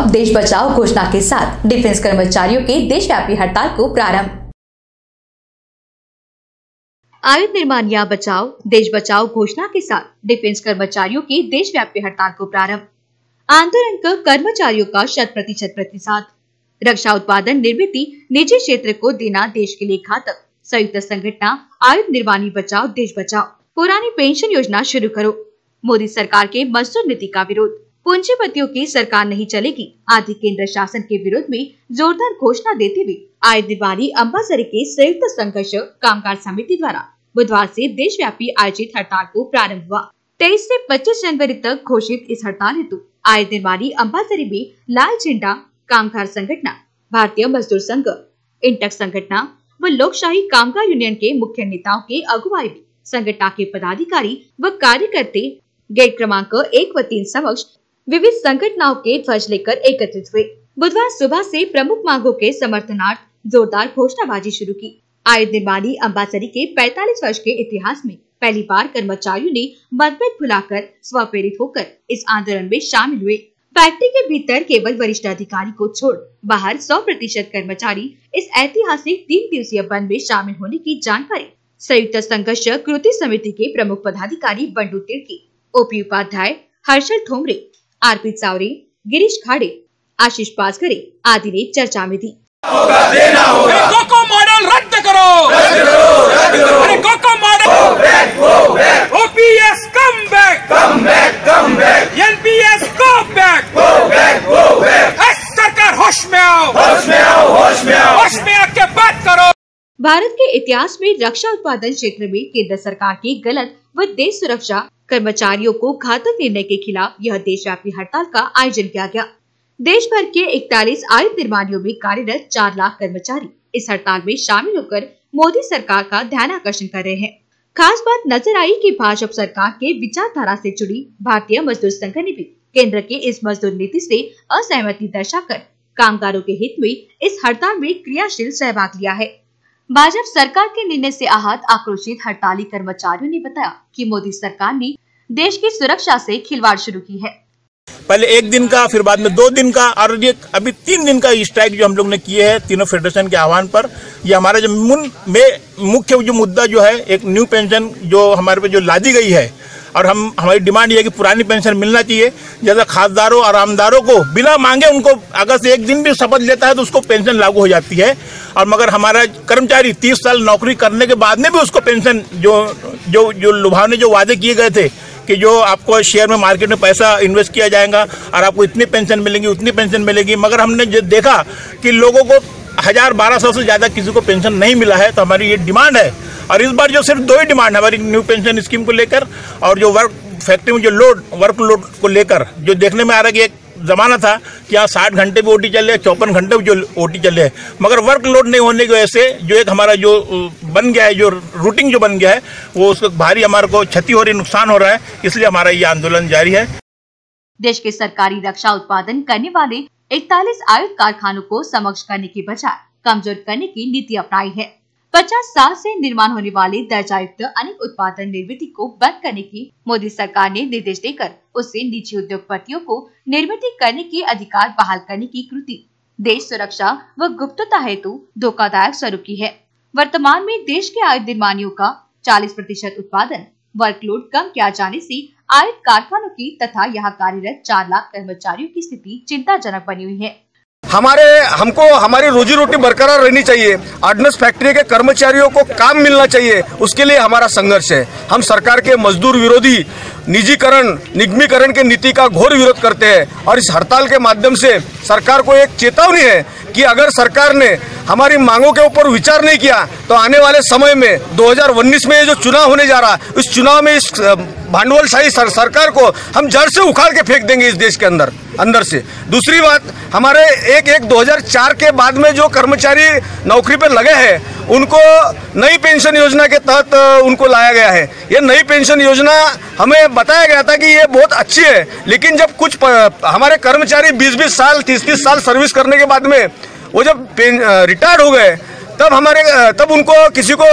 देश बचाओ घोषणा के साथ डिफेंस कर्मचारियों के देशव्यापी हड़ताल को प्रारंभ। आयुध निर्माण या बचाओ देश बचाओ घोषणा के साथ डिफेंस कर्मचारियों की देशव्यापी हड़ताल को प्रारंभ। आंदोलन का कर्मचारियों का 100% प्रतिसाद। रक्षा उत्पादन निर्मित निजी क्षेत्र को देना देश के लिए घातक। संयुक्त संगठन आयुध निर्माणी बचाओ देश बचाओ। पुरानी पेंशन योजना शुरू करो। मोदी सरकार के मजदूर नीति का विरोध। पूंजीपतियों की सरकार नहीं चलेगी आदि केंद्र शासन के विरोध में जोरदार घोषणा देते हुए आयुध निर्माणी अंबासरी के संयुक्त संघर्ष कामगार समिति द्वारा बुधवार से देशव्यापी आयोजित हड़ताल को प्रारंभ हुआ। 23 से 25 जनवरी तक घोषित इस हड़ताल हेतु आयुध निर्माणी अंबासरी में लाल झंडा कामगार संगठन, भारतीय मजदूर संघ, इंटक संगठन व लोकशाही कामगार यूनियन के मुख्य नेताओं के अगुवाई में संगठन के पदाधिकारी व कार्यकर्ता गेट क्रमांक 1 व 3 समक्ष विविध संगठनों के ध्वज लेकर एकत्रित हुए। बुधवार सुबह से प्रमुख मांगों के समर्थनार्थ जोरदार घोषणाबाजी शुरू की। आयुध निर्माणी अंबासरी के 45 वर्ष के इतिहास में पहली बार कर्मचारियों ने मतभेद भुलाकर स्वप्रेरित होकर इस आंदोलन में शामिल हुए। फैक्ट्री के भीतर केवल वरिष्ठ अधिकारी को छोड़ बाहर 100% कर्मचारी इस ऐतिहासिक 3 दिवसीय बंद में शामिल होने की जानकारी संयुक्त संघर्ष कृति समिति के प्रमुख पदाधिकारी बंडू तिर्की, ओपी उपाध्याय, हर्षल ठोमरे, आरपी चावरे, गिरीश खाड़े, आशीष पासगरे आदि ने चर्चा में दी। कोको मॉडल रद्द करो, अरे कोको model, OPS come back, NPS go back, सरकार होश में आओ, होश में आके बात करो। भारत के इतिहास में रक्षा उत्पादन क्षेत्र में केंद्र सरकार की गलत व देश सुरक्षा कर्मचारियों को घातक निर्णय के खिलाफ यह देशव्यापी हड़ताल का आयोजन किया गया। देश भर के 41 आयुध निर्माणियों में कार्यरत 4 लाख कर्मचारी इस हड़ताल में शामिल होकर मोदी सरकार का ध्यान आकर्षण कर रहे हैं। खास बात नजर आई कि भाजपा सरकार के विचारधारा से जुड़ी भारतीय मजदूर संघ ने भी केंद्र के इस मजदूर नीति से असहमति दर्शाकर कामगारों के हित में इस हड़ताल में क्रियाशील सहभाग लिया है। भाजपा सरकार के निर्णय से आहत आक्रोशित हड़ताली कर्मचारियों ने बताया कि मोदी सरकार ने देश की सुरक्षा से खिलवाड़ शुरू की है। पहले 1 दिन का, फिर बाद में 2 दिन का और ये अभी 3 दिन का स्ट्राइक जो हम लोग ने किए हैं तीनों फेडरेशन के आह्वान पर। ये हमारा जो मुख्य जो मुद्दा जो है एक न्यू पेंशन जो हमारे पे जो लादी गई है और हमारी डिमांड ये है कि पुरानी पेंशन मिलना चाहिए। जैसा खासदारों और आमदारों को बिना मांगे उनको अगर से 1 दिन भी शपथ लेता है तो उसको पेंशन लागू हो जाती है, और मगर हमारा कर्मचारी 30 साल नौकरी करने के बाद में भी उसको पेंशन जो लुभावने जो वादे किए गए थे कि जो आपको शेयर में मार्केट में पैसा इन्वेस्ट किया जाएगा और आपको इतनी पेंशन मिलेगी उतनी पेंशन मिलेगी, मगर हमने जो देखा कि लोगों को 1000-1200 से ज़्यादा किसी को पेंशन नहीं मिला है। तो हमारी ये डिमांड है, और इस बार जो सिर्फ 2 ही डिमांड है हमारी न्यू पेंशन स्कीम को लेकर और जो फैक्ट्री में जो वर्क लोड को लेकर। जो देखने में आ रहा है कि एक जमाना था कि यहाँ 60 घंटे भी ओटी चले, 54 घंटे भी जो ओटी चले, मगर वर्क लोड नहीं होने की वजह से जो एक हमारा जो बन गया है, जो रूटीन जो बन गया है, वो उसको भारी हमारे को क्षति हो रही, नुकसान हो रहा है। इसलिए हमारा ये आंदोलन जारी है। देश के सरकारी रक्षा उत्पादन करने वाले 41 आयुध कारखानों को समक्ष करने की बजाय कमजोर करने की नीति अपनाई है। 50 साल से निर्माण होने वाले दर्जायुक्त अनेक उत्पादन निर्मित को बंद करने की मोदी सरकार ने निर्देश देकर उससे निजी उद्योगपतियों को निर्मित करने के अधिकार बहाल करने की कृति देश सुरक्षा व गुप्तता हेतु धोखादायक स्वरूप की है। वर्तमान में देश के आयुध निर्माणियों का 40% उत्पादन वर्कलोड कम किया जाने से आयुध कारखानों की तथा यहाँ कार्यरत 4 लाख कर्मचारियों की स्थिति चिंताजनक बनी हुई है। हमको हमारी रोजी रोटी बरकरार रहनी चाहिए। ऑर्डिनेंस फैक्ट्री के कर्मचारियों को काम मिलना चाहिए, उसके लिए हमारा संघर्ष है। हम सरकार के मजदूर विरोधी निजीकरण निगमीकरण के नीति का घोर विरोध करते हैं, और इस हड़ताल के माध्यम से सरकार को एक चेतावनी है कि अगर सरकार ने हमारी मांगों के ऊपर विचार नहीं किया तो आने वाले समय में 2019 में ये जो चुनाव होने जा रहा है, उस चुनाव में इस भांडवलशाही सरकार को हम जड़ से उखाड़ के फेंक देंगे इस देश के अंदर से। दूसरी बात, हमारे 1/1/2004 के बाद में जो कर्मचारी नौकरी पर लगे हैं उनको नई पेंशन योजना के तहत उनको लाया गया है। ये नई पेंशन योजना हमें बताया गया था कि ये बहुत अच्छी है, लेकिन जब कुछ हमारे कर्मचारी 20-20 साल 30-30 साल सर्विस करने के बाद में वो जब रिटायर्ड हो गए तब उनको किसी को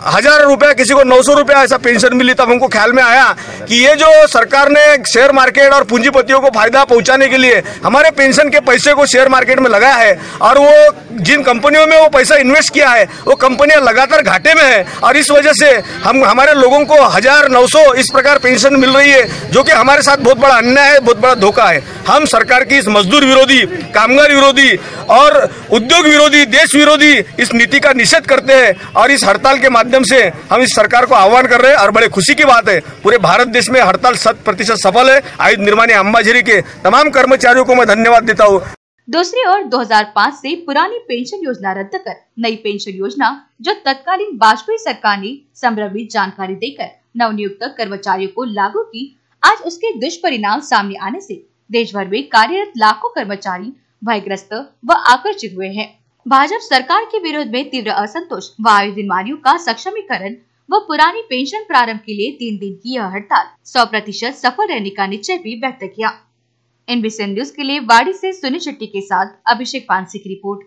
1000 रुपया, किसी को 900 रुपया ऐसा पेंशन मिली। तब हमको ख्याल में आया कि ये जो सरकार ने शेयर मार्केट और पूंजीपतियों को फायदा पहुंचाने के लिए हमारे पेंशन के पैसे को शेयर मार्केट में लगाया है, और वो जिन कंपनियों में वो पैसा इन्वेस्ट किया है वो कंपनियां लगातार घाटे में है, और इस वजह से हमारे लोगों को 1000-900 इस प्रकार पेंशन मिल रही है, जो कि हमारे साथ बहुत बड़ा अन्याय है, बहुत बड़ा धोखा है। हम सरकार की इस मजदूर विरोधी, कामगार विरोधी और उद्योग विरोधी, देश विरोधी इस नीति का निषेध करते हैं, और इस हड़ताल के माध्यम से हम इस सरकार को आह्वान कर रहे हैं। और बड़े खुशी की बात है, पूरे भारत देश में हड़ताल 100% सफल है। आयुध निर्माणी अंबाझरी के तमाम कर्मचारियों को मैं धन्यवाद देता हूँ। दूसरी ओर 2005 से पुरानी पेंशन योजना रद्द कर नई पेंशन योजना, जो तत्कालीन वाजपेयी सरकार ने संभ्रमित जानकारी देकर नवनियुक्त कर्मचारियों को लागू की, आज उसके दुष्परिणाम सामने आने से देश भर में कार्यरत लाखों कर्मचारी भयग्रस्त व आकर्षित हुए हैं। भाजपा सरकार के विरोध में तीव्र असंतोष व आयुध निर्माणियों का सक्षमीकरण व पुरानी पेंशन प्रारंभ के लिए 3 दिन की यह हड़ताल 100% सफल रहने का निश्चय भी व्यक्त किया। NBCN न्यूज के लिए वाड़ी से सुनील शेट्टी के साथ अभिषेक पानसी की रिपोर्ट।